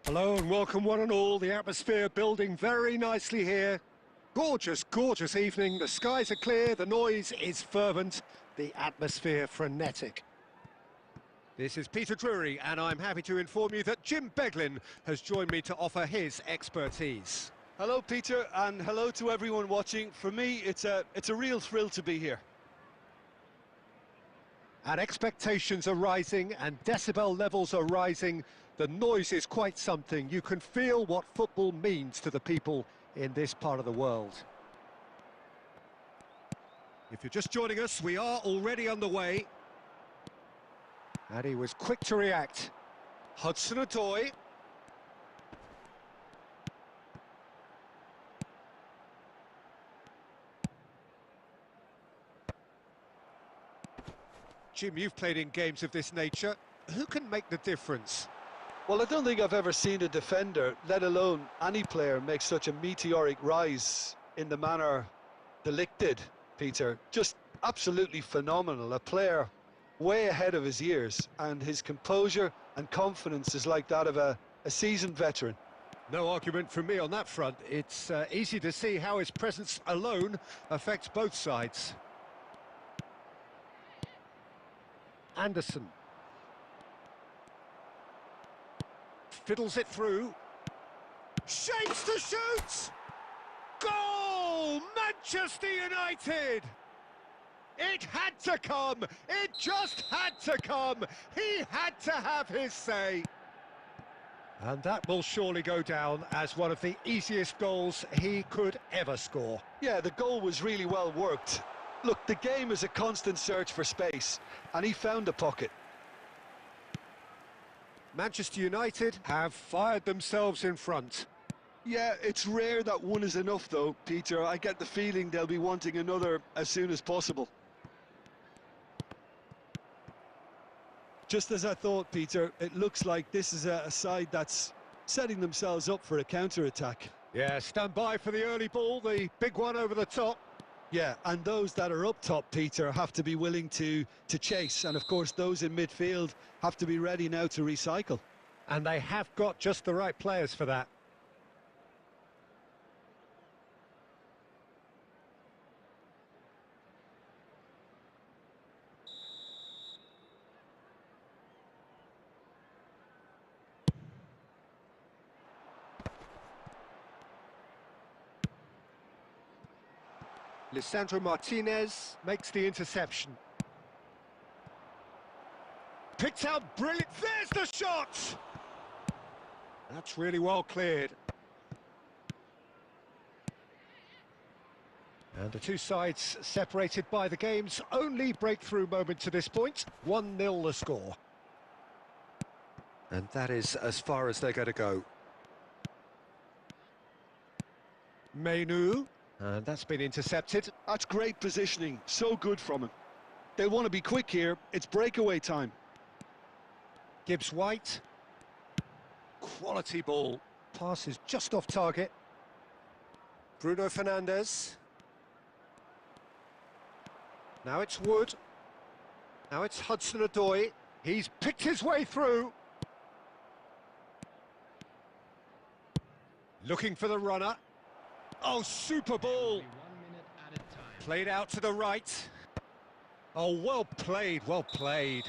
Hello and welcome one and all. The atmosphere building very nicely here. Gorgeous, gorgeous evening. The skies are clear, the noise is fervent, the atmosphere frenetic. This is Peter Drury and I'm happy to inform you that Jim Beglin has joined me to offer his expertise. Hello Peter, and hello to everyone watching. For me, it's a real thrill to be here. And expectations are rising and decibel levels are rising. The noise is quite something. You can feel what football means to the people in this part of the world. If you're just joining us, we are already underway. And he was quick to react. Hudson-Odoi. Jim, you've played in games of this nature. Who can make the difference? Well, I don't think I've ever seen a defender, let alone any player, make such a meteoric rise in the manner De Ligt did, Peter. Just absolutely phenomenal. A player way ahead of his years, and his composure and confidence is like that of a seasoned veteran. No argument from me on that front. It's easy to see how his presence alone affects both sides. Anderson. Fiddles it through. Shapes to shoot! Goal! Manchester United! It had to come! It just had to come! He had to have his say! And that will surely go down as one of the easiest goals he could ever score. Yeah, the goal was really well worked. Look, the game is a constant search for space, and he found the pocket. Manchester United have fired themselves in front. Yeah, it's rare that one is enough though, Peter. I get the feeling they'll be wanting another as soon as possible. Just as I thought, Peter, it looks like this is a side that's setting themselves up for a counter-attack. Yeah, stand by for the early ball, the big one over the top. Yeah, and those that are up top, Peter, have to be willing to chase. And of course, those in midfield have to be ready now to recycle. And they have got just the right players for that. Lisandro Martinez makes the interception. Picked out brilliant. There's the shot! That's really well cleared. And the two sides separated by the game's only breakthrough moment to this point. 1-0 the score. And that is as far as they're going to go. Menu. And that's been intercepted. That's great positioning. So good from him. They'll want to be quick here. It's breakaway time. Gibbs-White. Quality ball. Pass is just off target. Bruno Fernandes. Now it's Wood. Now it's Hudson-Odoi. He's picked his way through. Looking for the runner. Oh, super ball. Played out to the right. Oh, well played, well played.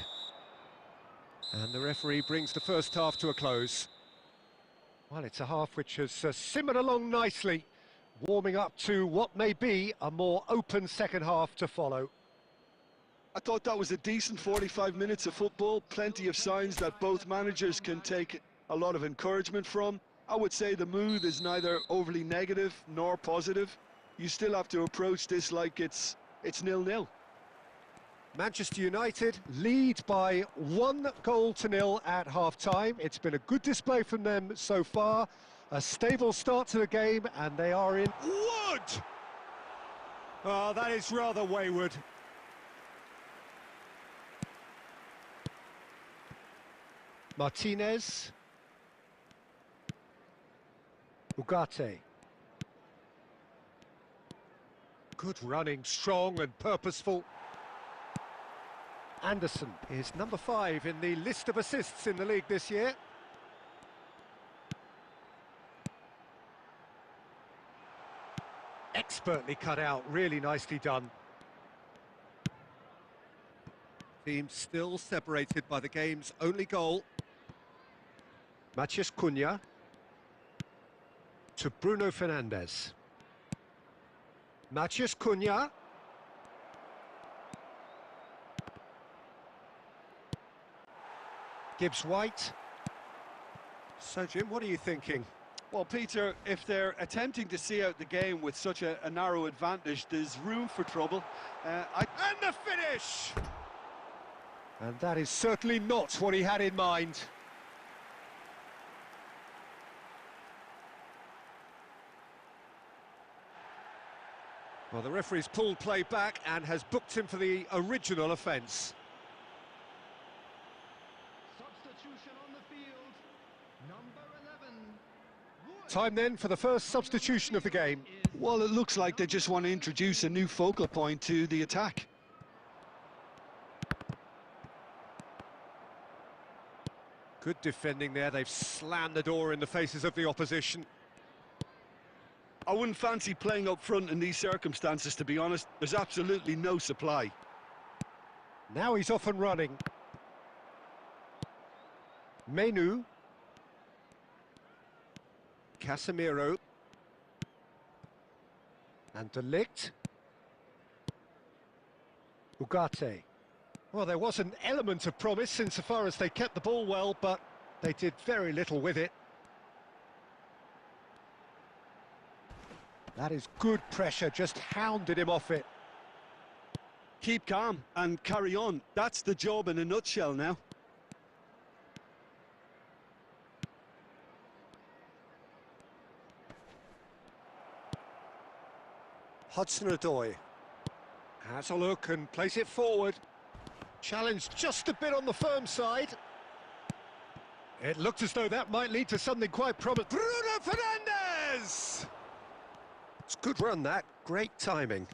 And the referee brings the first half to a close. Well, it's a half which has simmered along nicely, warming up to what may be a more open second half to follow. I thought that was a decent 45 minutes of football, plenty of signs that both managers can take a lot of encouragement from. I would say the mood is neither overly negative nor positive. You still have to approach this like it's 0-0. Manchester United lead by 1-0 at half-time. It's been a good display from them so far. A stable start to the game, and they are in... Wood! Oh, that is rather wayward. Martinez. Ugarte. Good running, strong and purposeful. Anderson is number 5 in the list of assists in the league this year. Expertly cut out, really nicely done. Team still separated by the game's only goal. Matías Cunha to Bruno Fernandes. Matías Cunha. Gibbs White. So, Jim, what are you thinking? Well, Peter, if they're attempting to see out the game with such a narrow advantage, there's room for trouble. And the finish! And that is certainly not what he had in mind. Well, the referee's pulled play back and has booked him for the original offence. Substitution on the field, number 11. Time then for the first substitution of the game. Well, it looks like they just want to introduce a new focal point to the attack. Good defending there, they've slammed the door in the faces of the opposition. I wouldn't fancy playing up front in these circumstances, to be honest. There's absolutely no supply. Now he's off and running. Menu. Casemiro. And De Ligt. Ugarte. Well, there was an element of promise insofar as they kept the ball well, but they did very little with it. That is good pressure, just hounded him off it. Keep calm and carry on. That's the job in a nutshell now. Hudson-Odoi has a look and plays it forward. Challenged just a bit on the firm side. It looked as though that might lead to something quite promising. Bruno Fernandes! It's a good run, that. Great timing.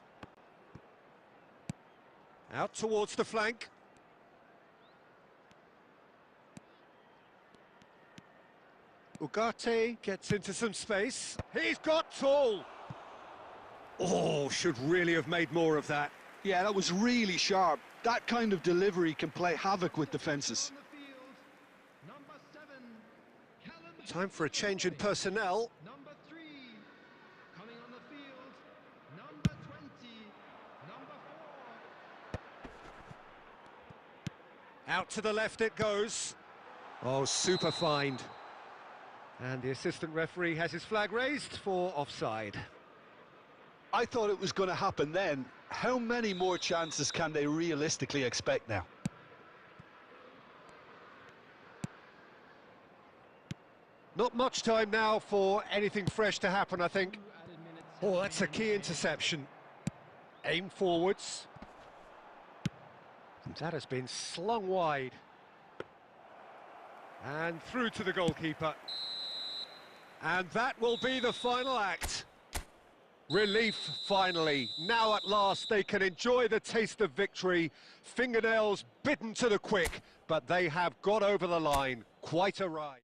Out towards the flank. Ugarte gets into some space. He's got tall. Oh, should really have made more of that. Yeah, that was really sharp. That kind of delivery can play havoc with defences. Time for a change in personnel. Number 3, coming on the field, number 20, number 4. Out to the left it goes. Oh, super find. And the assistant referee has his flag raised for offside. I thought it was going to happen then. How many more chances can they realistically expect now? Not much time now for anything fresh to happen, I think. Oh, that's a key interception. Aim forwards. And that has been slung wide. And through to the goalkeeper. And that will be the final act. Relief, finally. Now at last they can enjoy the taste of victory. Fingernails bitten to the quick, but they have got over the line. Quite a ride.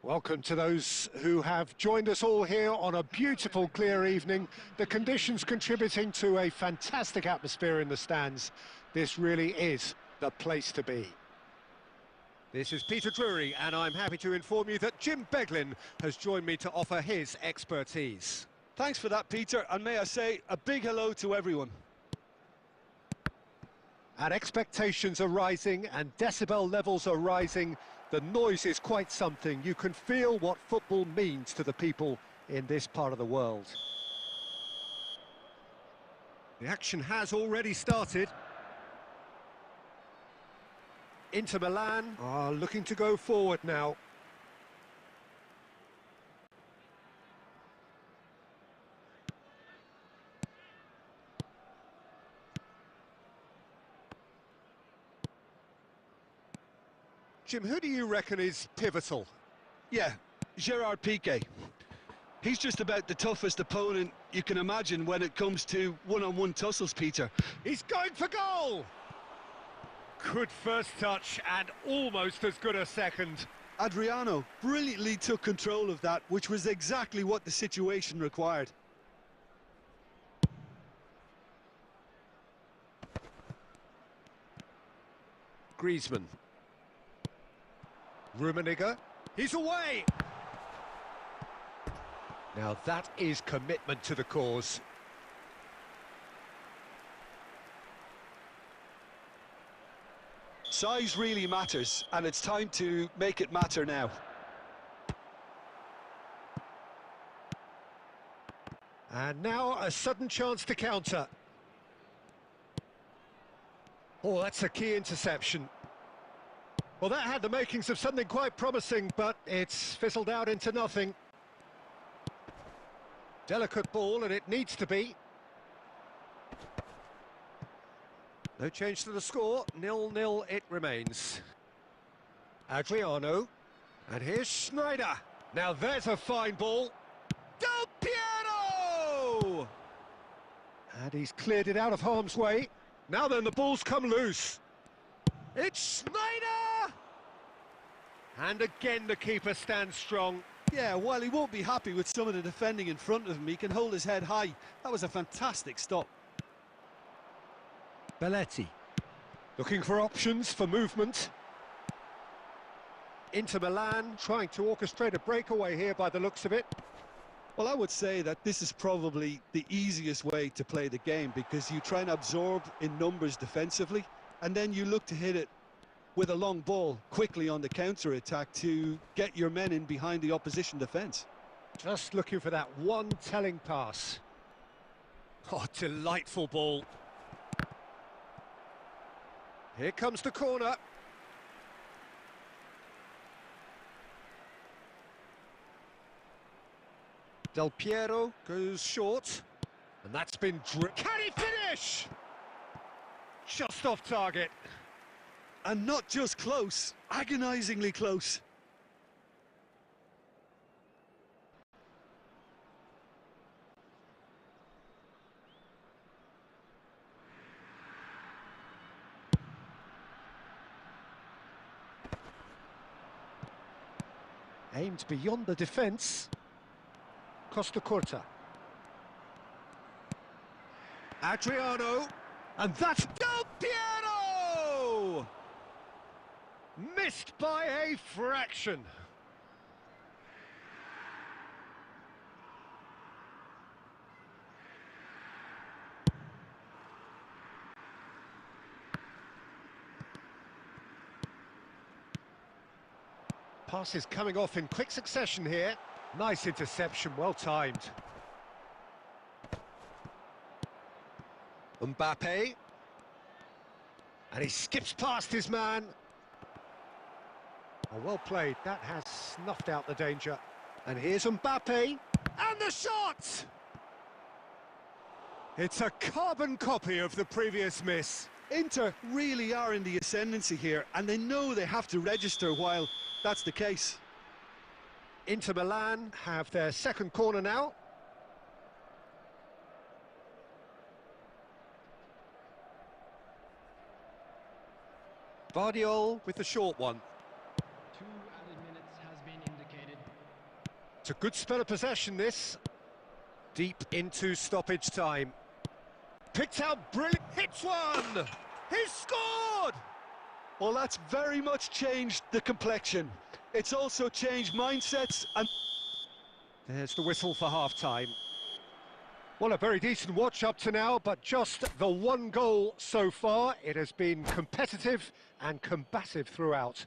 Welcome to those who have joined us all here on a beautiful, clear evening. The conditions contributing to a fantastic atmosphere in the stands. This really is the place to be. This is Peter Drury, and I'm happy to inform you that Jim Beglin has joined me to offer his expertise. Thanks for that, Peter, and may I say a big hello to everyone. And expectations are rising and decibel levels are rising. The noise is quite something. You can feel what football means to the people in this part of the world. The action has already started. Inter Milan are looking to go forward now. Jim, who do you reckon is pivotal? Yeah, Gerard Piqué. He's just about the toughest opponent you can imagine when it comes to one-on-one tussles, Peter. He's going for goal! Good first touch and almost as good a second. Adriano brilliantly took control of that, which was exactly what the situation required. Griezmann. Rummenigge, he's away! Now that is commitment to the cause. Size really matters, and it's time to make it matter now. And now a sudden chance to counter. Oh, that's a key interception. Well, that had the makings of something quite promising, but it's fizzled out into nothing. Delicate ball, and it needs to be. No change to the score, 0-0 it remains. Adriano, and here's Schneider. Now there's a fine ball. Del Piero! And he's cleared it out of harm's way. Now then, the ball's come loose. It's Schneider! And again the keeper stands strong. Yeah, while he won't be happy with some of the defending in front of him, he can hold his head high. That was a fantastic stop. Belletti, looking for options for movement. Inter Milan trying to orchestrate a breakaway here by the looks of it. Well, I would say that this is probably the easiest way to play the game, because you try and absorb in numbers defensively, and then you look to hit it with a long ball quickly on the counter-attack to get your men in behind the opposition defence. Just looking for that one telling pass. Oh, delightful ball. Here comes the corner. Del Piero goes short. And that's been Can he finish? Just off target. And not just close, agonisingly close. Aimed beyond the defence. Costa Curta. Adriano. And that's Del Piero! Missed by a fraction. Passes coming off in quick succession here. Nice interception, well timed. Mbappe. And he skips past his man. Oh, well played, that has snuffed out the danger. And here's Mbappe, and the shot! It's a carbon copy of the previous miss. Inter really are in the ascendancy here, and they know they have to register while that's the case. Inter Milan have their second corner now. Vardiol with the short one. 2 added minutes has been indicated. It's a good spell of possession, this. Deep into stoppage time. Picked out brilliant. Hits one! He's scored! Well, that's very much changed the complexion. It's also changed mindsets and... There's the whistle for half-time. Well, a very decent watch up to now, but just the one goal so far. It has been competitive and combative throughout.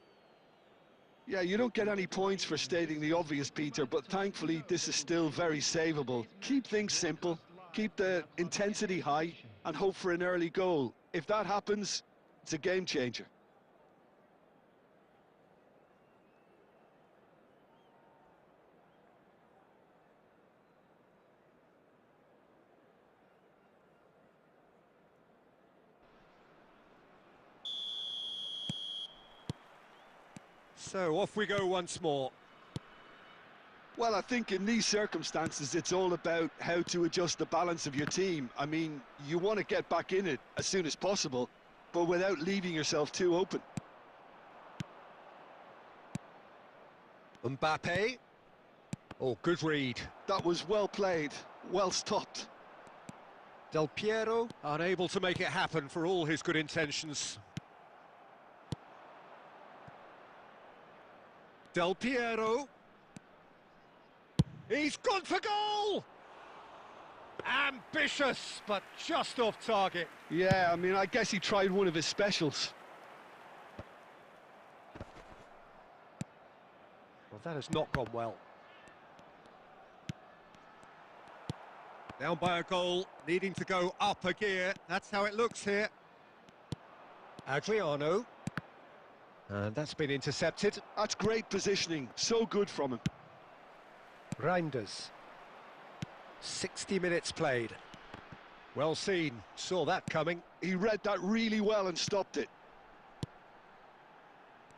Yeah, you don't get any points for stating the obvious, Peter, but thankfully this is still very savable. Keep things simple, keep the intensity high, and hope for an early goal. If that happens, it's a game changer. So off we go once more. Well, I think in these circumstances, it's all about how to adjust the balance of your team. I mean, you want to get back in it as soon as possible, but without leaving yourself too open. Mbappe. Oh, good read. That was well played, well stopped. Del Piero, unable to make it happen for all his good intentions. Del Piero. He's gone for goal! Ambitious, but just off target. Yeah, I mean, I guess he tried one of his specials. Well, that has not gone well. Down by a goal, needing to go up a gear. That's how it looks here. Adriano. And that's been intercepted. That's great positioning, so good from him. Reinders. 60 minutes played. Well seen, saw that coming. He read that really well and stopped it.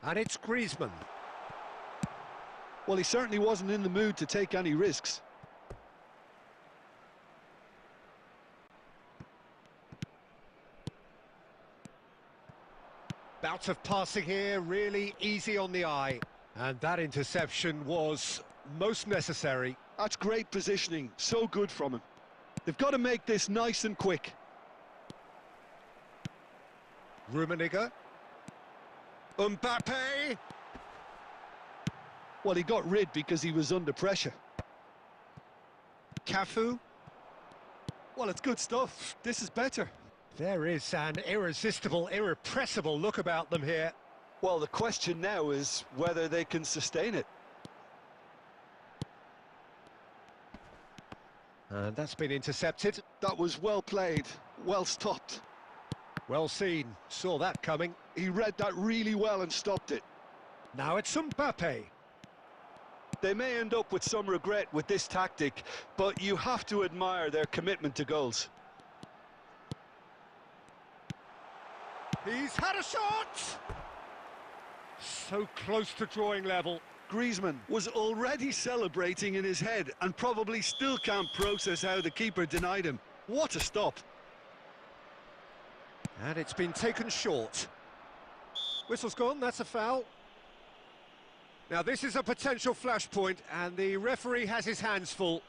And it's Griezmann. Well, he certainly wasn't in the mood to take any risks. Bout of passing here, really easy on the eye. And that interception was most necessary. That's great positioning, so good from him. They've got to make this nice and quick. Rummenigge. Mbappe. Well, he got rid because he was under pressure. Cafu. Well, it's good stuff. This is better. There is an irresistible, irrepressible look about them here. Well, the question now is whether they can sustain it. And that's been intercepted. That was well played, well stopped. Well seen, saw that coming. He read that really well and stopped it. Now it's Mbappe. They may end up with some regret with this tactic, but you have to admire their commitment to goals. He's had a shot! So close to drawing level. Griezmann was already celebrating in his head and probably still can't process how the keeper denied him. What a stop. And it's been taken short. Whistle's gone, that's a foul. Now this is a potential flashpoint and the referee has his hands full.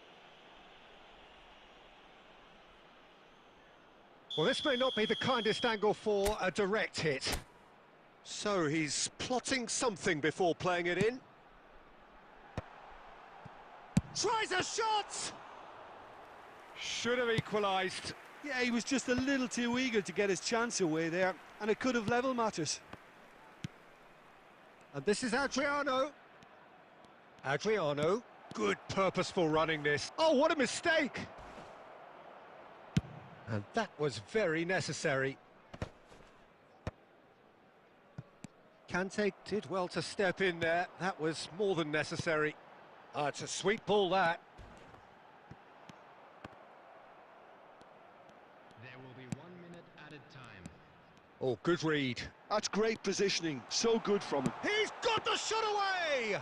Well, this may not be the kindest angle for a direct hit. So he's plotting something before playing it in. Tries a shot! Should have equalised. Yeah, he was just a little too eager to get his chance away there, and it could have level matters. And this is Adriano. Adriano. Good purposeful running this. Oh, what a mistake! And that was very necessary. Kante did well to step in there. That was more than necessary. It's a sweet ball, that. There will be 1 minute added time. Oh, good read. That's great positioning, so good from him. He's got the shot away!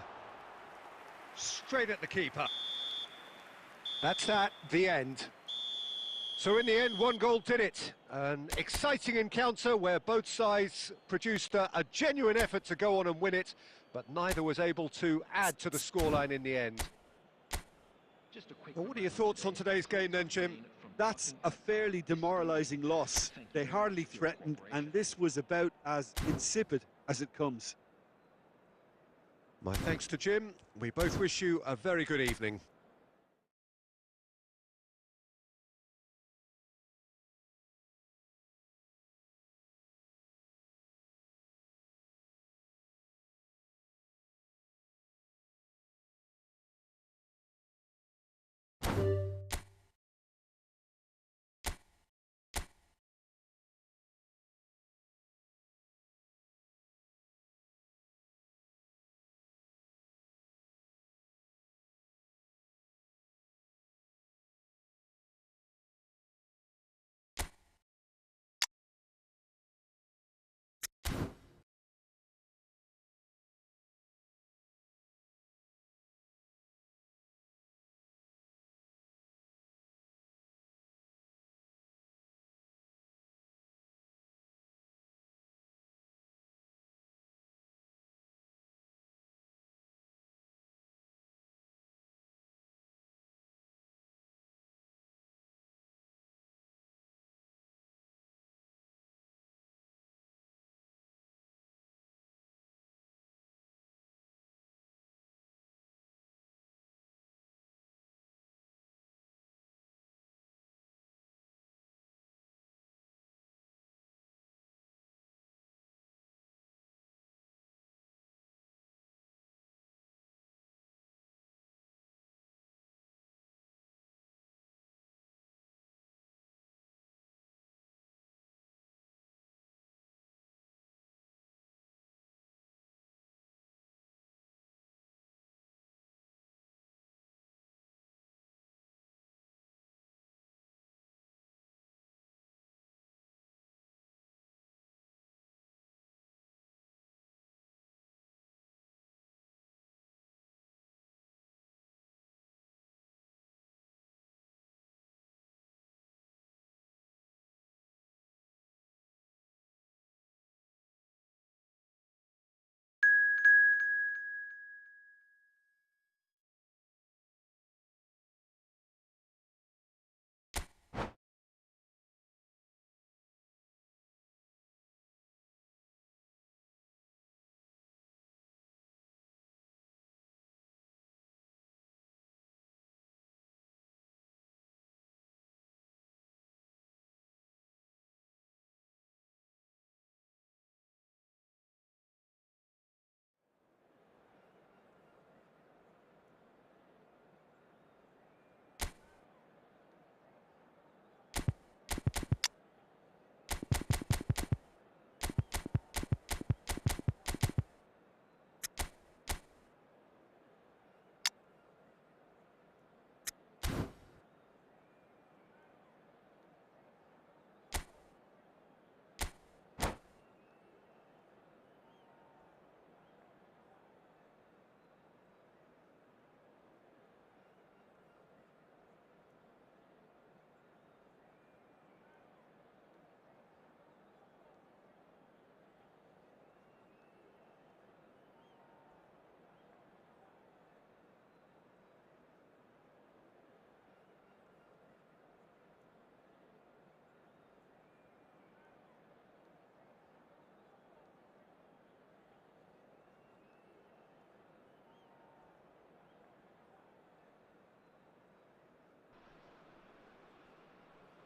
Straight at the keeper. That's that, the end. So in the end, one goal did it. An exciting encounter where both sides produced a genuine effort to go on and win it, but neither was able to add to the scoreline in the end. Well, what are your thoughts on today's game then, Jim? That's a fairly demoralising loss. They hardly threatened, and this was about as insipid as it comes. My thanks to Jim. We both wish you a very good evening.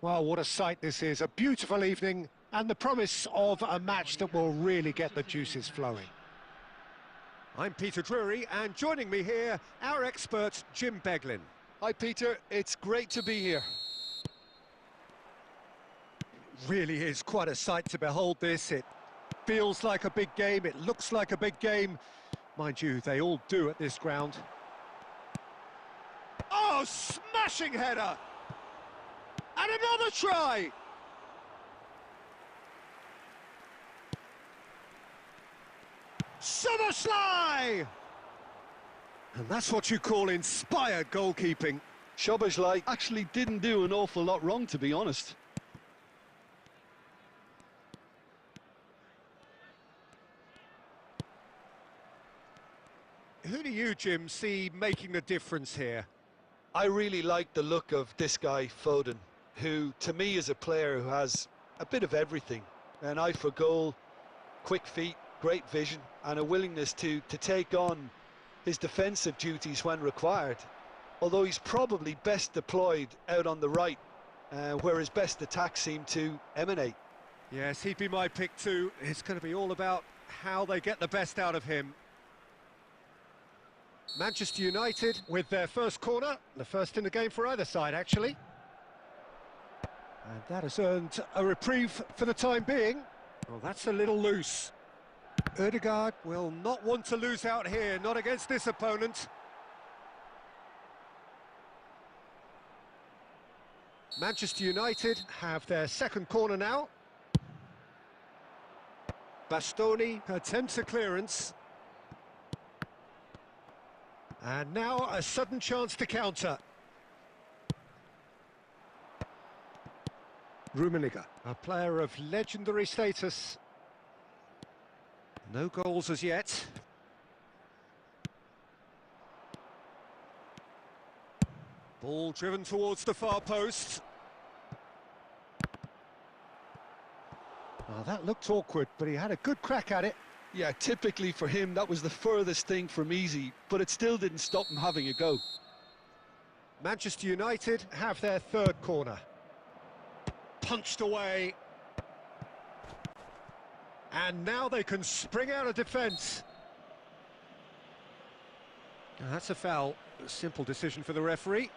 Well, what a sight this is. A beautiful evening and the promise of a match that will really get the juices flowing. I'm Peter Drury, and joining me here, our expert, Jim Beglin. Hi, Peter. It's great to be here. Really is quite a sight to behold this. It feels like a big game, it looks like a big game. Mind you, they all do at this ground. Oh, smashing header! And another try! Summerslide! And that's what you call inspired goalkeeping. Szoboszlai actually didn't do an awful lot wrong, to be honest. Who do you, Jim, see making the difference here? I really like the look of this guy, Foden, who to me is a player who has a bit of everything. An eye for goal, quick feet, great vision, and a willingness to take on his defensive duties when required. Although he's probably best deployed out on the right, where his best attacks seem to emanate. Yes, he'd be my pick too. It's going to be all about how they get the best out of him. Manchester United with their first corner, the first in the game for either side, actually. And that has earned a reprieve for the time being. Well, that's a little loose. Ødegaard will not want to lose out here, not against this opponent. Manchester United have their second corner now. Bastoni attempts a clearance. And now a sudden chance to counter. Rummenigge, a player of legendary status. No goals as yet. Ball driven towards the far post. Oh, that looked awkward, but he had a good crack at it. Yeah, typically for him, that was the furthest thing from easy, but it still didn't stop him having a go. Manchester United have their third corner. Punched away. And now they can spring out of defence. That's a foul. A simple decision for the referee.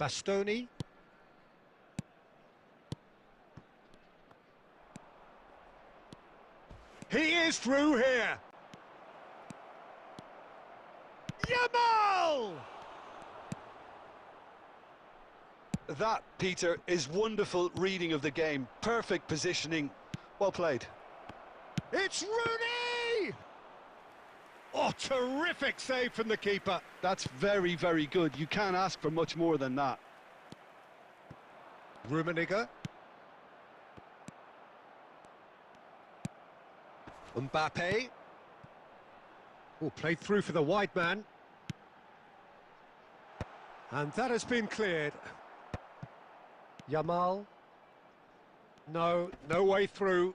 Bastoni. He is through here. Yamal! That, Peter, is wonderful reading of the game. Perfect positioning. Well played. It's Rooney! Oh, terrific save from the keeper. That's very, very good. You can't ask for much more than that. Rummenigge. Mbappe. Oh, played through for the wide man. And that has been cleared. Yamal. No way through.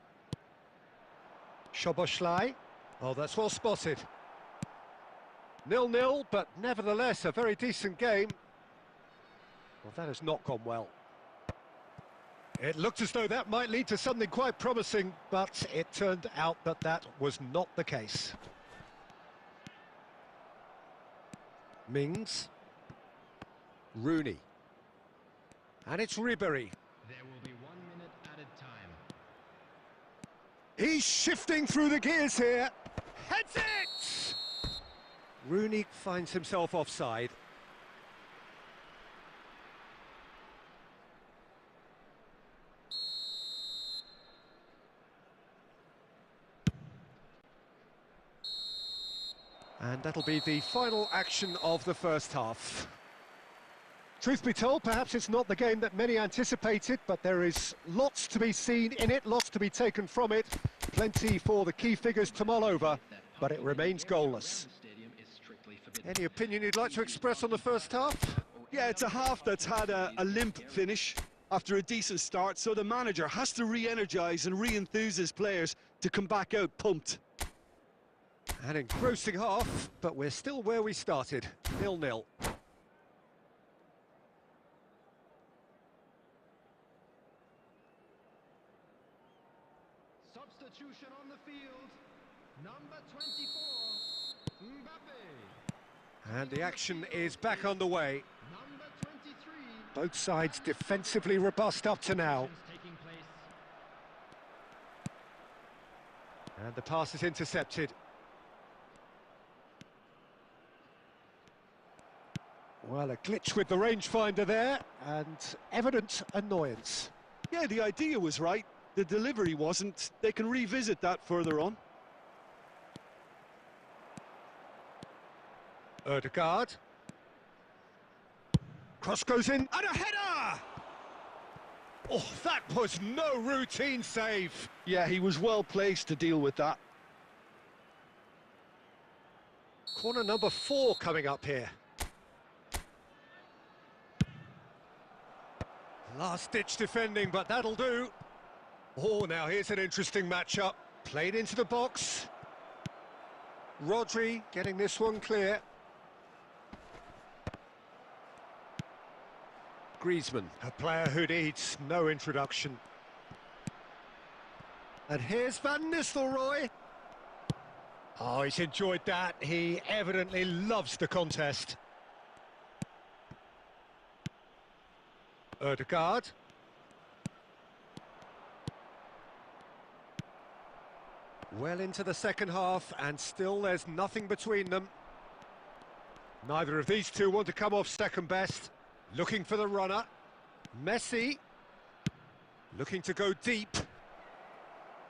Szoboszlai. Oh, that's well spotted. 0-0, but nevertheless a very decent game. Well, that has not gone well. It looked as though that might lead to something quite promising, but it turned out that that was not the case. Mings. Rooney. And it's Ribéry. There will be 1 minute added time. He's shifting through the gears here. Heads it! Rooney finds himself offside. And that'll be the final action of the first half. Truth be told, perhaps it's not the game that many anticipated, but there is lots to be seen in it, lots to be taken from it. Plenty for the key figures to mull over, but it remains goalless. Any opinion you'd like to express on the first half? Yeah, it's a half that's had a limp finish after a decent start, so the manager has to re-energise and re-enthuse his players to come back out pumped. An engrossing half, but we're still where we started, 0-0. Substitution on the field. Number 24, Mbappe. And the action is back on the way. Number 23. Both sides defensively robust up to now. Taking place. And the pass is intercepted. Well, a glitch with the rangefinder there, and evident annoyance. Yeah, the idea was right. The delivery wasn't. They can revisit that further on. Ødegaard. Cross goes in, and a header! Oh, that was no routine save. Yeah, he was well placed to deal with that. Corner number 4 coming up here. Last-ditch defending, but that'll do. Oh, now here's an interesting matchup. Played into the box. Rodri getting this one clear. Griezmann, a player who needs no introduction. And here's Van Nistelrooy. Oh, he's enjoyed that. He evidently loves the contest. Ødegaard. Well into the second half, and still there's nothing between them. Neither of these two want to come off second best. Looking for the runner. Messi. Looking to go deep.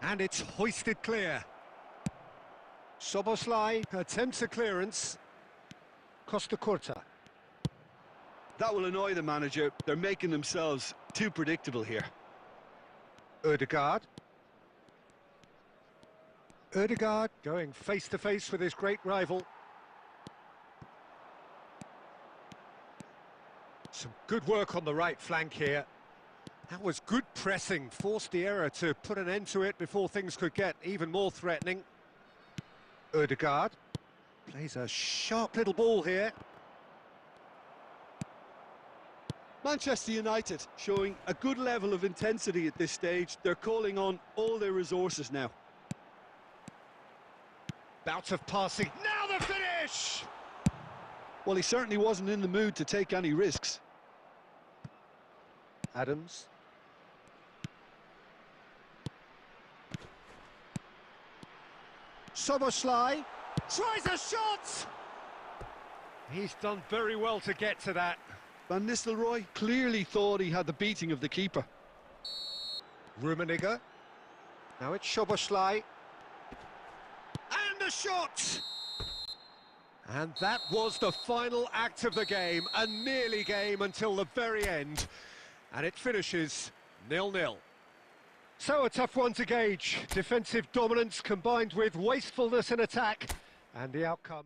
And it's hoisted clear. Szoboszlai attempts a clearance. Costa Curta. That will annoy the manager. They're making themselves too predictable here. Ødegaard. Ødegaard going face-to-face with his great rival. Some good work on the right flank here. That was good pressing, forced the error to put an end to it before things could get even more threatening. Ødegaard plays a sharp little ball here. Manchester United showing a good level of intensity at this stage. They're calling on all their resources now. Bout of passing, now the finish! Well, he certainly wasn't in the mood to take any risks. Adams. Szoboszlai tries a shot! He's done very well to get to that. Van Nistelrooy clearly thought he had the beating of the keeper. Rummenigge. Now it's Szoboszlai. And a shot! And that was the final act of the game, a nearly game until the very end. And it finishes 0-0. So a tough one to gauge. Defensive dominance combined with wastefulness in attack, and the outcome...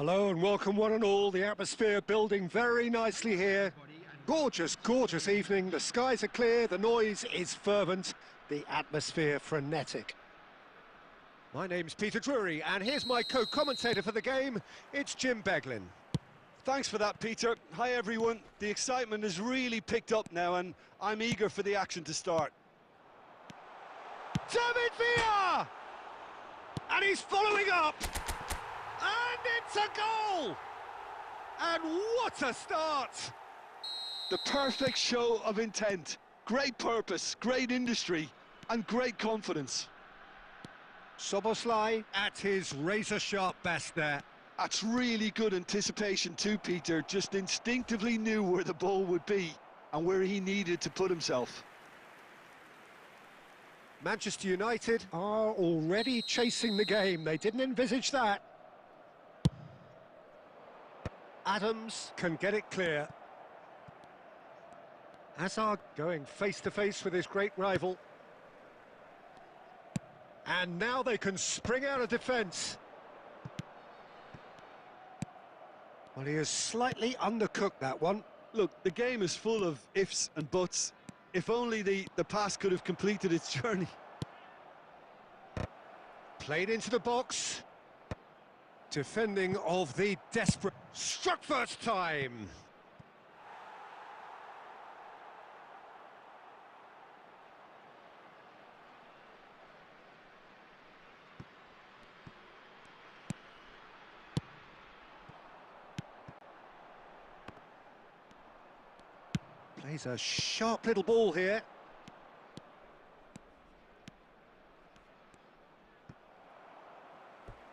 Hello and welcome one and all. The atmosphere building very nicely here. Gorgeous, gorgeous evening. The skies are clear, the noise is fervent, the atmosphere frenetic. My name's Peter Drury and here's my co-commentator for the game. It's Jim Beglin. Thanks for that, Peter. Hi, everyone. The excitement has really picked up now, and I'm eager for the action to start. David Villa! And he's following up! And it's a goal! And what a start! The perfect show of intent. Great purpose, great industry, and great confidence. Szoboszlai at his razor-sharp best there. That's really good anticipation too, Peter. Just instinctively knew where the ball would be and where he needed to put himself. Manchester United are already chasing the game. They didn't envisage that. Adams can get it clear. Hazard going face-to-face with his great rival. And now they can spring out of defence. Well, he has slightly undercooked that one. Look, the game is full of ifs and buts. If only the pass could have completed its journey. Played into the box. Defending of the desperate. Struck first time. Plays a sharp little ball here.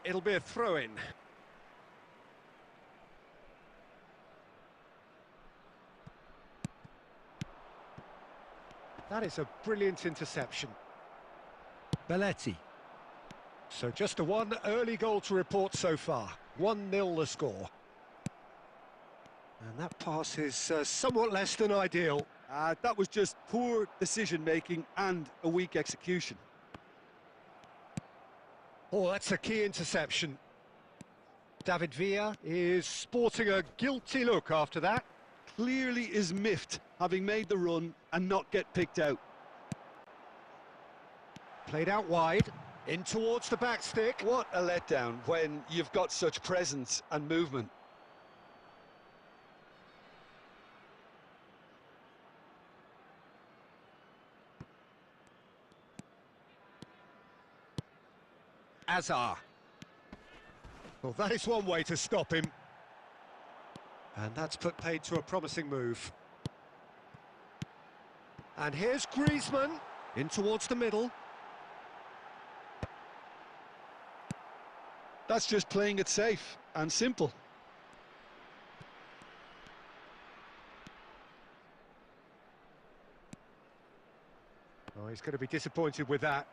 It'll be a throw-in. That is a brilliant interception. Belletti. So just a one early goal to report so far. 1-0 the score. And that pass is somewhat less than ideal. That was just poor decision-making and a weak execution. Oh, that's a key interception. David Villa is sporting a guilty look after that. Clearly is miffed, having made the run and not get picked out. Played out wide, in towards the back stick. What a letdown when you've got such presence and movement. Hazard. Well, that is one way to stop him. And that's put paid to a promising move. And here's Griezmann, in towards the middle. That's just playing it safe and simple. Oh, he's going to be disappointed with that.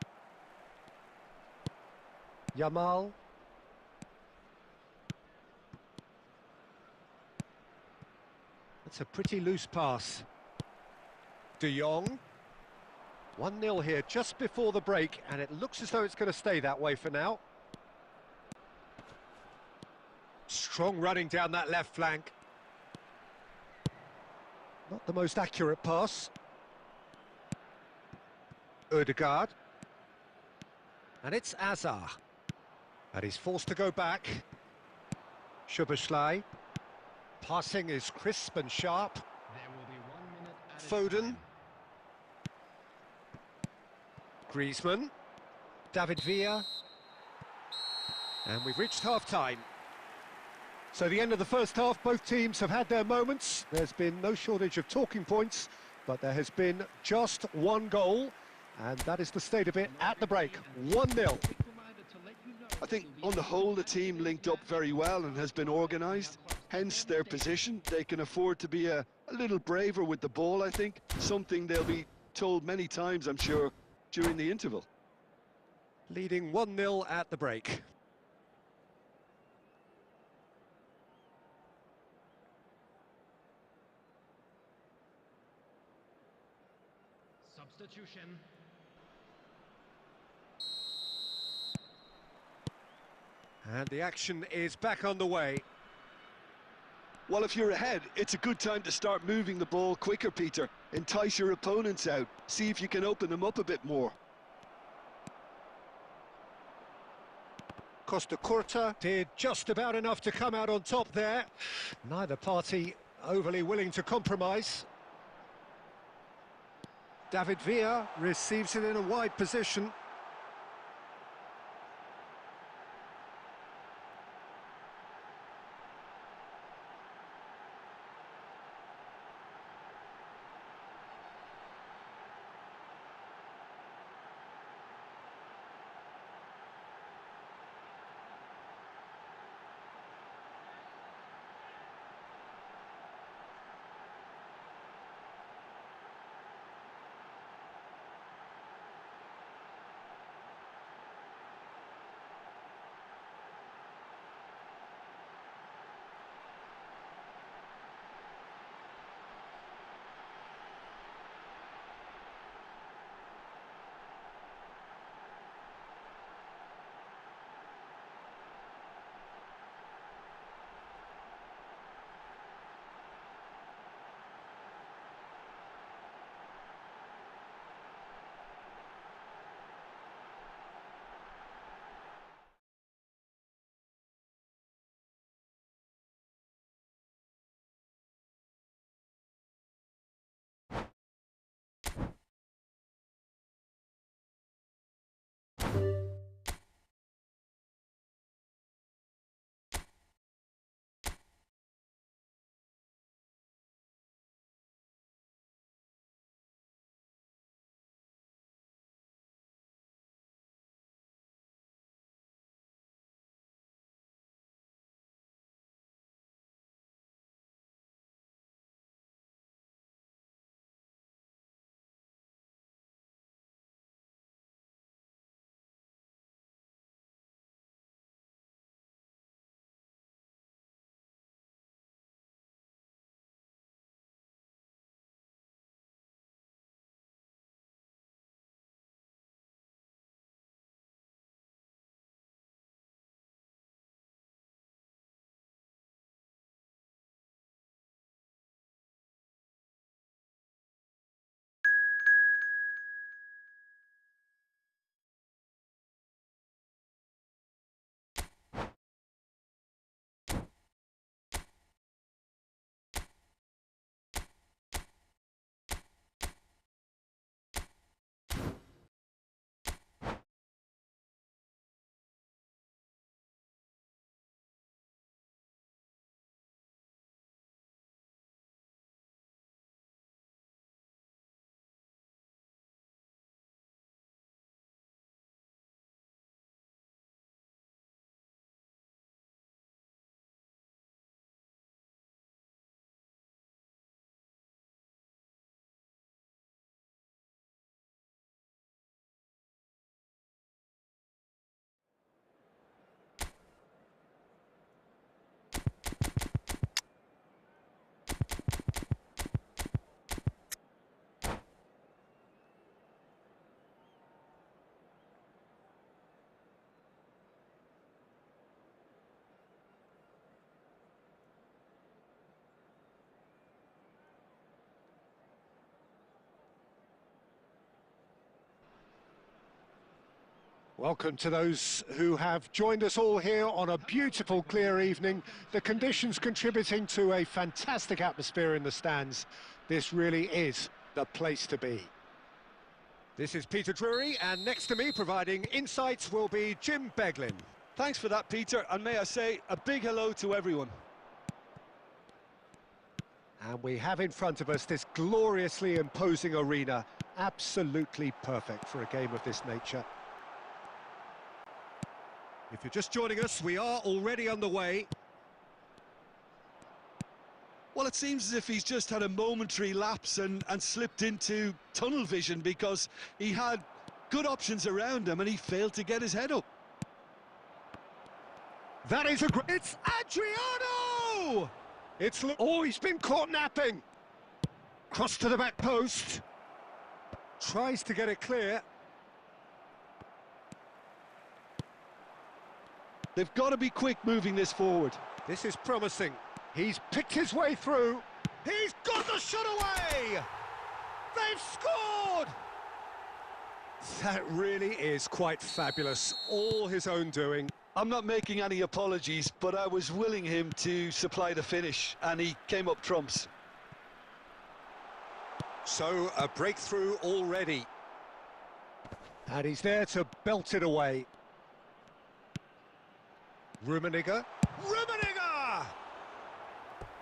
Yamal. That's a pretty loose pass. De Jong. 1-0 here just before the break, and it looks as though it's going to stay that way for now. Strong running down that left flank. Not the most accurate pass. Ødegaard. And it's Hazard. And he's forced to go back. Szoboszlai. Passing is crisp and sharp. There will be 1 minute added Foden. time. Griezmann. David Villa. And we've reached half-time. So the end of the first half, both teams have had their moments. There's been no shortage of talking points, but there has been just one goal, and that is the state of it at the break. 1-0. I think on the whole the team linked up very well and has been organised, hence their position. They can afford to be a little braver with the ball, I think, something they'll be told many times, I'm sure, during the interval. Leading 1-0 at the break. And the action is back on the way. Well, if you're ahead, it's a good time to start moving the ball quicker, Peter. Entice your opponents out. See if you can open them up a bit more. Costa Curta did just about enough to come out on top there. Neither party overly willing to compromise. David Villa receives it in a wide position. Welcome to those who have joined us all here on a beautiful, clear evening. The conditions contributing to a fantastic atmosphere in the stands. This really is the place to be. This is Peter Drury, and next to me, providing insights, will be Jim Beglin. Thanks for that, Peter, and may I say a big hello to everyone. And we have in front of us this gloriously imposing arena, absolutely perfect for a game of this nature. If you're just joining us, we are already underway. Well, it seems as if he's just had a momentary lapse and slipped into tunnel vision, because he had good options around him and he failed to get his head up. That is a great... It's Adriano! Oh, he's been caught napping. Cross to the back post. Tries to get it clear. They've got to be quick moving this forward. This is promising. He's picked his way through. He's got the shot away! They've scored! That really is quite fabulous. All his own doing. I'm not making any apologies, but I was willing him to supply the finish, and he came up trumps. So, a breakthrough already. And he's there to belt it away. Rummenigge. Rummenigge!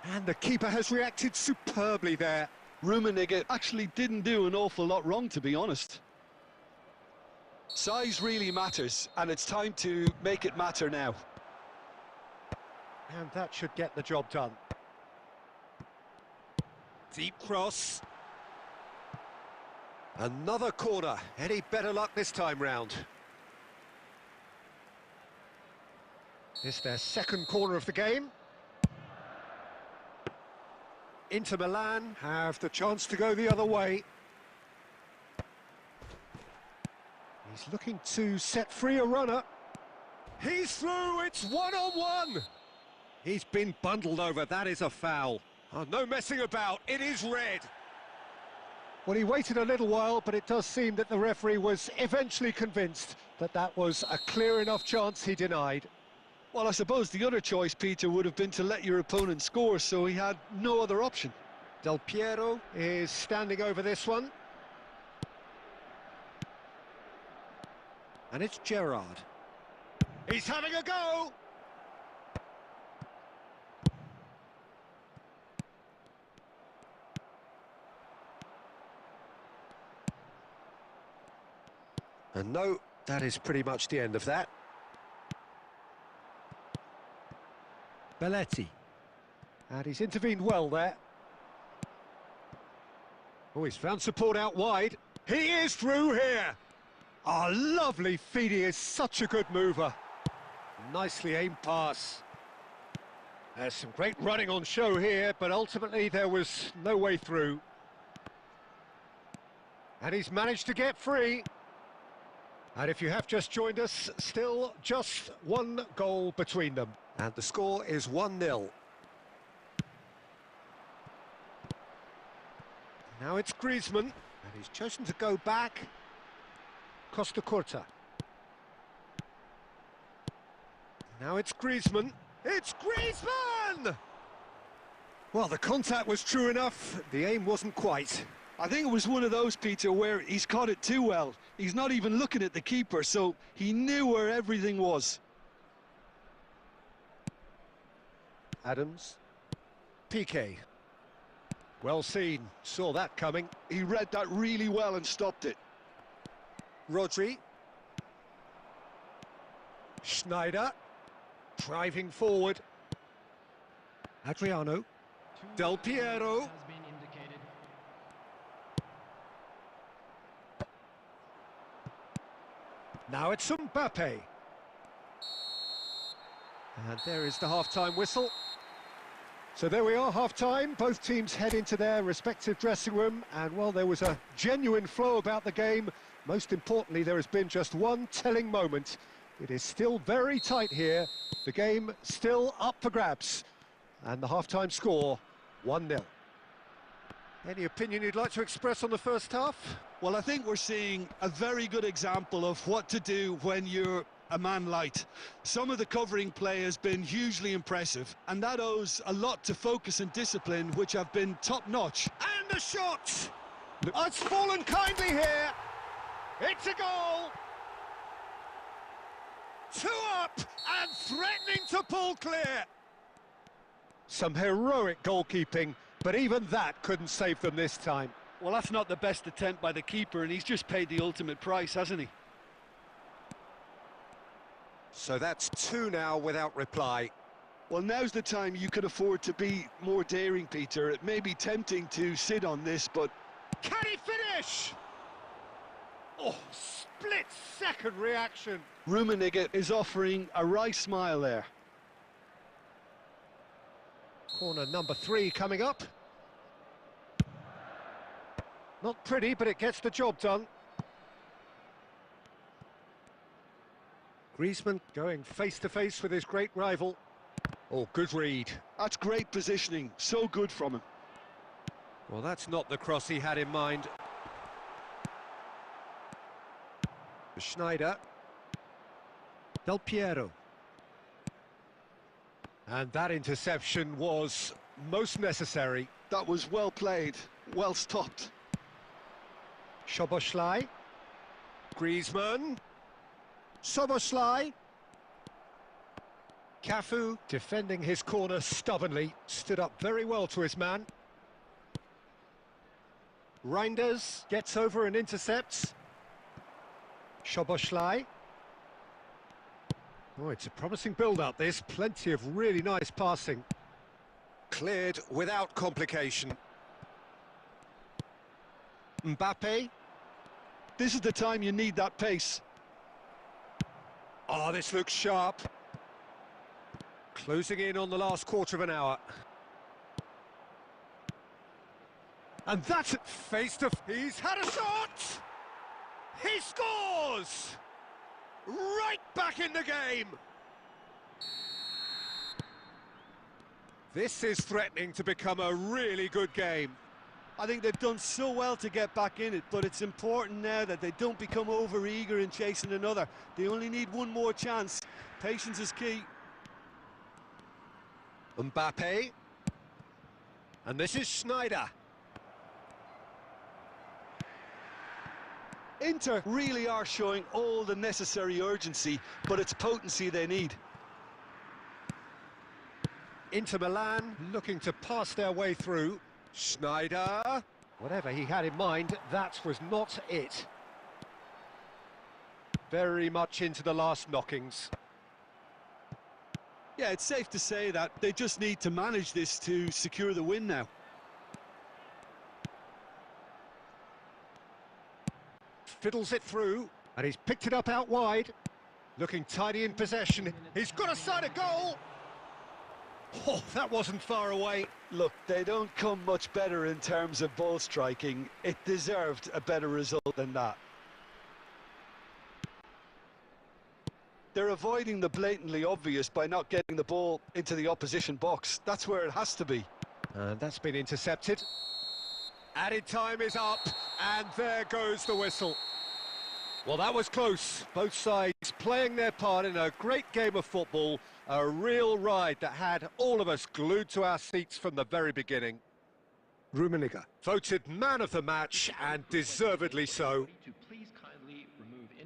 And the keeper has reacted superbly there. Rummenigge actually didn't do an awful lot wrong, to be honest. Size really matters, and it's time to make it matter now. And that should get the job done. Deep cross. Another corner. Any better luck this time round? This their second corner of the game. Inter Milan have the chance to go the other way. He's looking to set free a runner. He's through, it's one-on-one. He's been bundled over, that is a foul. Oh, no messing about, it is red. Well, he waited a little while, but it does seem that the referee was eventually convinced that that was a clear enough chance he denied. Well, I suppose the other choice, Peter, would have been to let your opponent score, so he had no other option. Del Piero is standing over this one. And it's Gerrard. He's having a go! And no, that is pretty much the end of that. Belletti. And he's intervened well there. Oh, he's found support out wide. He is through here! Oh, lovely feed, he is such a good mover. Nicely aimed pass. There's some great running on show here, but ultimately there was no way through. And he's managed to get free. And if you have just joined us, still just one goal between them. And the score is 1-0. Now it's Griezmann, and he's chosen to go back. Costa Curta. Now it's Griezmann. It's Griezmann! Well, the contact was true enough. The aim wasn't quite. I think it was one of those, Peter, where he's caught it too well. He's not even looking at the keeper, so he knew where everything was. Adams. Piqué. Well seen. Saw that coming. He read that really well and stopped it. Rodri. Schneider. Driving forward. Adriano. Del Piero. Has been indicated. Now it's Mbappe. And there is the half-time whistle. So there we are, half-time. Both teams head into their respective dressing room. And, well, there was a genuine flow about the game. Most importantly, there has been just one telling moment. It is still very tight here. The game still up for grabs. And the half-time score, 1-0. Any opinion you'd like to express on the first half? Well, I think we're seeing a very good example of what to do when you're a man light. Some of the covering play has been hugely impressive, and that owes a lot to focus and discipline, which have been top-notch. And the shot! It's fallen kindly here. It's a goal. 2 up and threatening to pull clear. Some heroic goalkeeping, but even that couldn't save them this time. Well, that's not the best attempt by the keeper, and he's just paid the ultimate price, hasn't he? So that's 2 now without reply. Well, now's the time you could afford to be more daring, Peter. It may be tempting to sit on this, but... Can he finish? Oh, split-second reaction. Rummenigge is offering a wry smile there. Corner number 3 coming up. Not pretty, but it gets the job done. Griezmann going face-to-face with his great rival. Oh, good read. That's great positioning, so good from him. Well, that's not the cross he had in mind. Schneider. Del Piero. And that interception was most necessary. That was well played, well stopped. Szoboszlai. Griezmann. Szoboszlai. Cafu, defending his corner stubbornly, stood up very well to his man. Reinders gets over and intercepts. Szoboszlai. Oh, it's a promising build-up, this. Plenty of really nice passing. Cleared without complication. Mbappe. This is the time you need that pace. Oh, this looks sharp. Closing in on the last quarter of an hour. And that's it, face to face. He's had a shot! He scores! Right back in the game! This is threatening to become a really good game. I think they've done so well to get back in it, but it's important now that they don't become over-eager in chasing another. They only need one more chance. Patience is key. Mbappe. And this is Schneider. Inter really are showing all the necessary urgency, but it's potency they need. Inter Milan looking to pass their way through. Schneider. Whatever he had in mind, that was not it. Very much into the last knockings. Yeah, it's safe to say that they just need to manage this to secure the win now. Fiddles it through, and he's picked it up out wide. Looking tidy in possession. He's got a side of goal. Oh, that wasn't far away. Look, they don't come much better in terms of ball striking. It deserved a better result than that. They're avoiding the blatantly obvious by not getting the ball into the opposition box. That's where it has to be. And that's been intercepted. Added time is up, and there goes the whistle. Well, that was close. Both sides playing their part in a great game of football. A real ride that had all of us glued to our seats from the very beginning. Rummenigge voted man of the match, and deservedly so.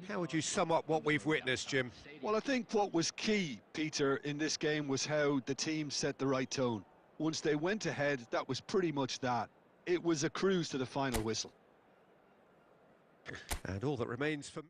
How would you sum up what we've witnessed, Jim? Well, I think what was key, Peter, in this game was how the team set the right tone. Once they went ahead, that was pretty much that. It was a cruise to the final whistle. And all that remains for me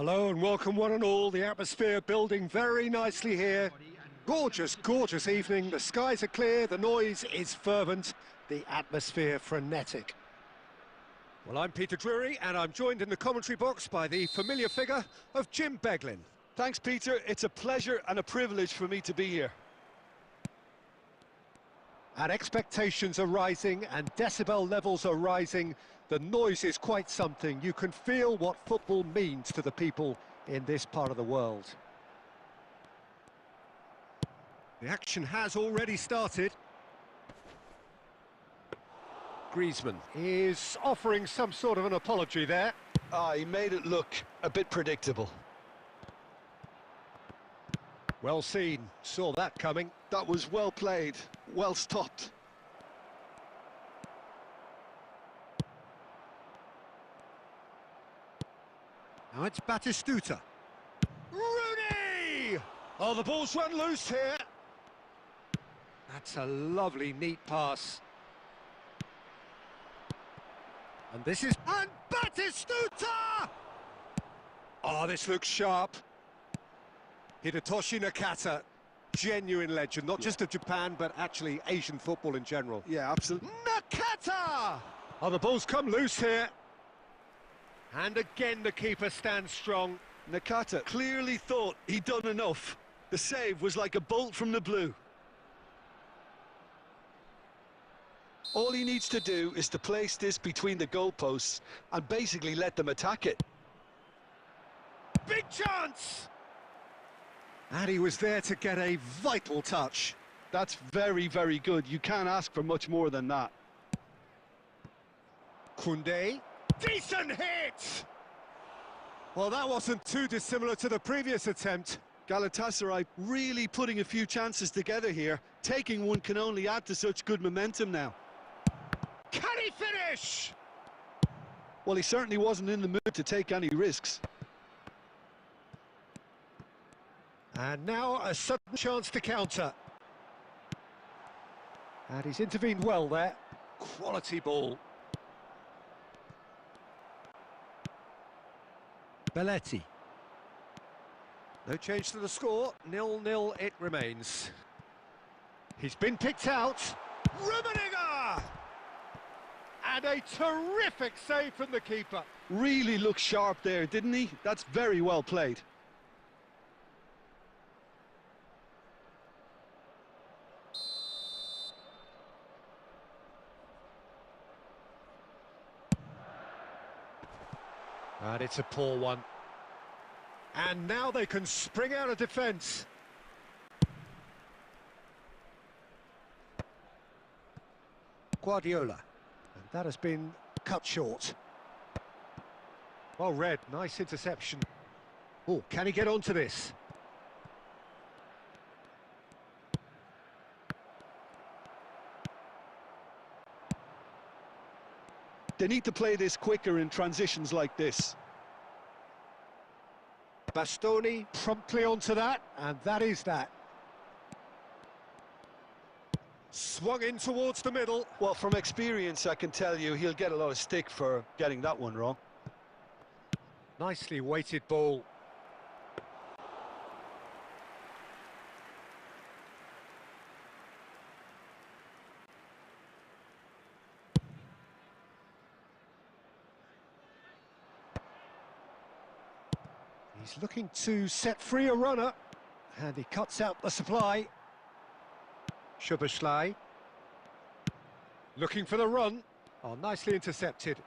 Hello and welcome one and all. The atmosphere building very nicely here. Gorgeous, gorgeous evening. The skies are clear, the noise is fervent, the atmosphere frenetic. Well, I'm Peter Drury and I'm joined in the commentary box by the familiar figure of Jim Beglin. Thanks, Peter. It's a pleasure and a privilege for me to be here. And expectations are rising and decibel levels are rising. The noise is quite something. You can feel what football means to the people in this part of the world. The action has already started. Griezmann is offering some sort of an apology there. He made it look a bit predictable. Well seen, saw that coming. That was well played, well stopped. Now it's Batistuta. Rooney! Oh, the ball's run loose here. That's a lovely, neat pass. And this is... And Batistuta! Oh, this looks sharp. Hidetoshi Nakata, genuine legend, not just of Japan, but actually Asian football in general. Yeah, absolutely. Nakata! Oh, the ball's come loose here. And again, the keeper stands strong. Nakata clearly thought he'd done enough. The save was like a bolt from the blue. All he needs to do is to place this between the goalposts and basically let them attack it. Big chance! And he was there to get a vital touch. That's very, very good. You can't ask for much more than that. Koundé. Decent hit! Well, that wasn't too dissimilar to the previous attempt. Galatasaray really putting a few chances together here. Taking one can only add to such good momentum now. Can he finish? Well, he certainly wasn't in the mood to take any risks. And now a sudden chance to counter. And he's intervened well there. Quality ball. Belletti. No change to the score. 0-0 it remains. He's been picked out. Rummenigge! And a terrific save from the keeper. Really looked sharp there, didn't he? That's very well played. And it's a poor one. And now they can spring out of defence. Guardiola. And that has been cut short. Well read, nice interception. Oh, can he get onto this? They need to play this quicker in transitions like this. Bastoni promptly onto that, and that is that. Swung in towards the middle. Well, from experience, I can tell you he'll get a lot of stick for getting that one wrong. Nicely weighted ball. He's looking to set free a runner, and he cuts out the supply. Szoboszlai. Looking for the run. Oh, nicely intercepted.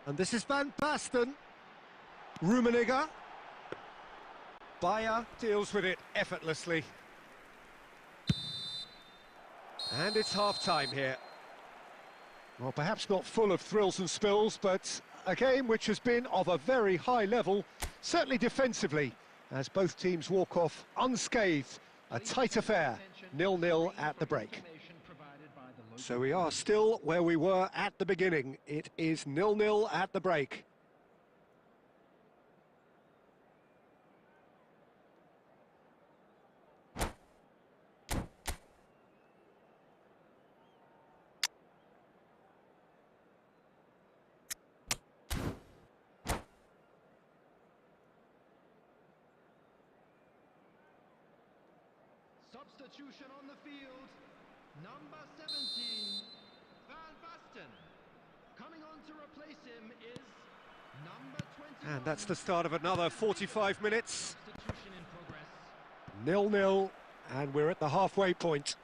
And this is Van Basten. Rummenigge. Bayer deals with it effortlessly. And it's half-time here. Well, perhaps not full of thrills and spills, but a game which has been of a very high level, certainly defensively, as both teams walk off unscathed. A tight affair, 0-0 at the break. So we are still where we were at the beginning. It is 0-0 at the break. Substitution on the field. Number 17, Van Basten. Coming on to replace him is number 21. And that's the start of another 45 minutes. Substitution in progress. 0-0, and we're at the halfway point.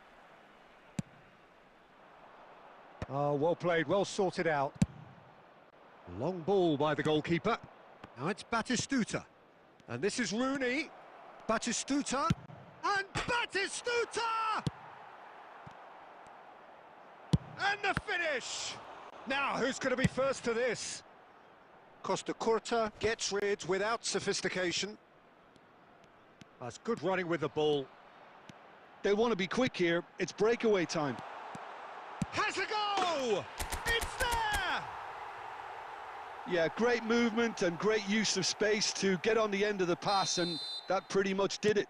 Oh, well played, well sorted out. Long ball by the goalkeeper. Now it's Batistuta. And this is Rooney. Batistuta. And Batistuta! And the finish! Now, who's going to be first to this? Costa Curta gets rid without sophistication. That's good running with the ball. They want to be quick here. It's breakaway time. Has a go! It's there! Yeah, great movement and great use of space to get on the end of the pass, and that pretty much did it.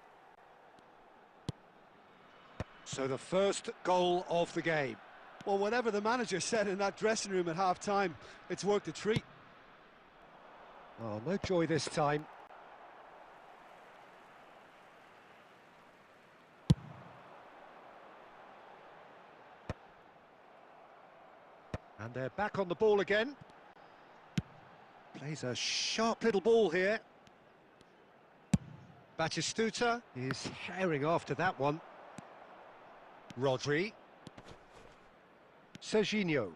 So the first goal of the game. Well, whatever the manager said in that dressing room at half-time, it's worked a treat. Oh, no joy this time. And they're back on the ball again. Plays a sharp little ball here. Batistuta is herring after that one. Rodri. Serginho.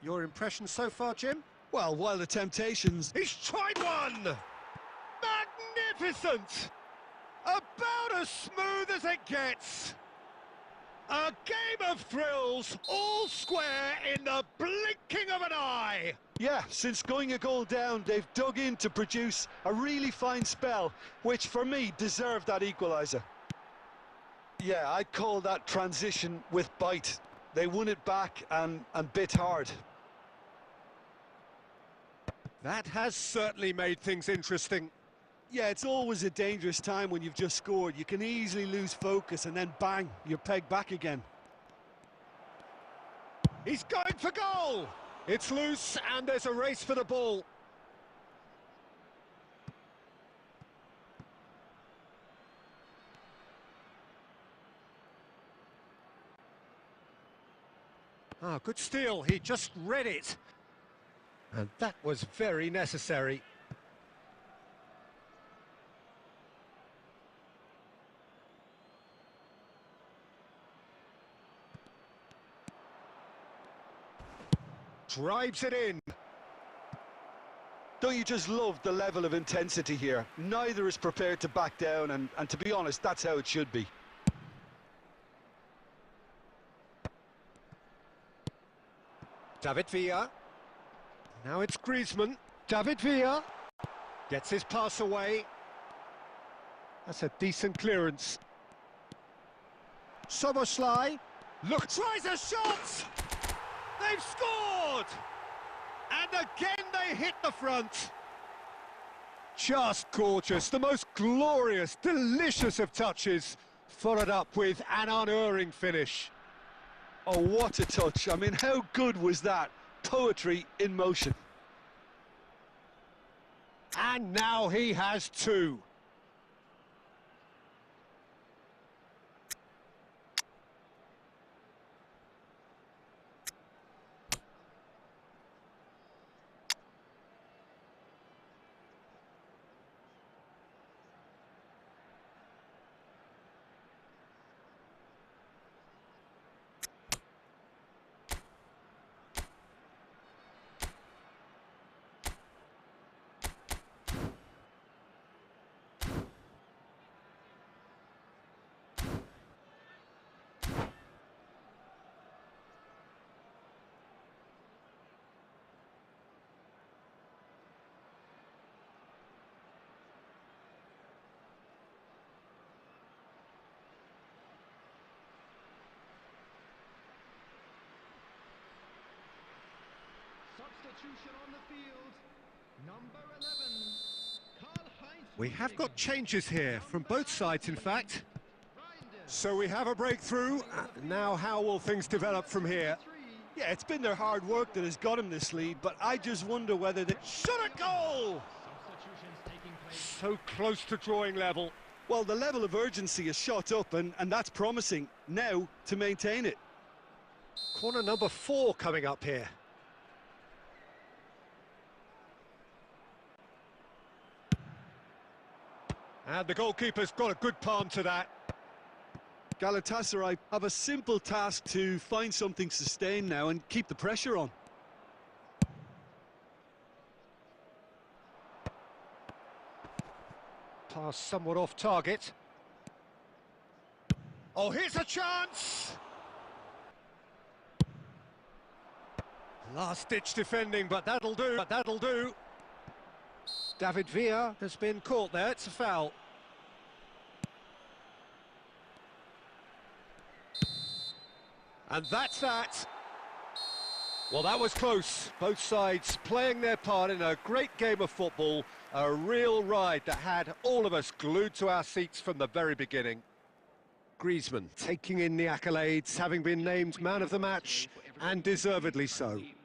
Your impression so far, Jim? Well, while the temptations... He's tried one! Magnificent! About as smooth as it gets. A game of thrills, all square in the blinking of an eye. Yeah, since going a goal down, they've dug in to produce a really fine spell, which for me deserved that equaliser. Yeah, I'd call that transition with bite. They won it back and bit hard. That has certainly made things interesting. Yeah, it's always a dangerous time when you've just scored. You can easily lose focus and then bang, you're pegged back again. He's going for goal! It's loose and there's a race for the ball. Ah, good steal, he just read it. And that was very necessary. Drives it in. Don't you just love the level of intensity here? Neither is prepared to back down, and to be honest, that's how it should be. David Villa. Now it's Griezmann. David Villa gets his pass away. That's a decent clearance. Soboslai. Look, tries a shot! They've scored! And again they hit the front. Just gorgeous, the most glorious, delicious of touches, followed up with an unerring finish. Oh, what a touch. I mean, how good was that? Poetry in motion. And now he has two. Substitution on the field. Number 11, Karl-Heinz. We have got changes here, from both sides in fact. So we have a breakthrough. Now how will things develop from here? Yeah, it's been their hard work that has got him this lead, but I just wonder whether they... Shot a goal! Substitutions taking place. So close to drawing level. Well, the level of urgency is shot up, and that's promising. Now to maintain it. Corner number 4 coming up here. And the goalkeeper's got a good palm to that. Galatasaray have a simple task to find something sustained now and keep the pressure on. Pass somewhat off target. Oh, here's a chance! Last-ditch defending, but that'll do. David Villa has been caught there, it's a foul. And that's that. Well, that was close. Both sides playing their part in a great game of football. A real ride that had all of us glued to our seats from the very beginning. Griezmann taking in the accolades, having been named man of the match, and deservedly so.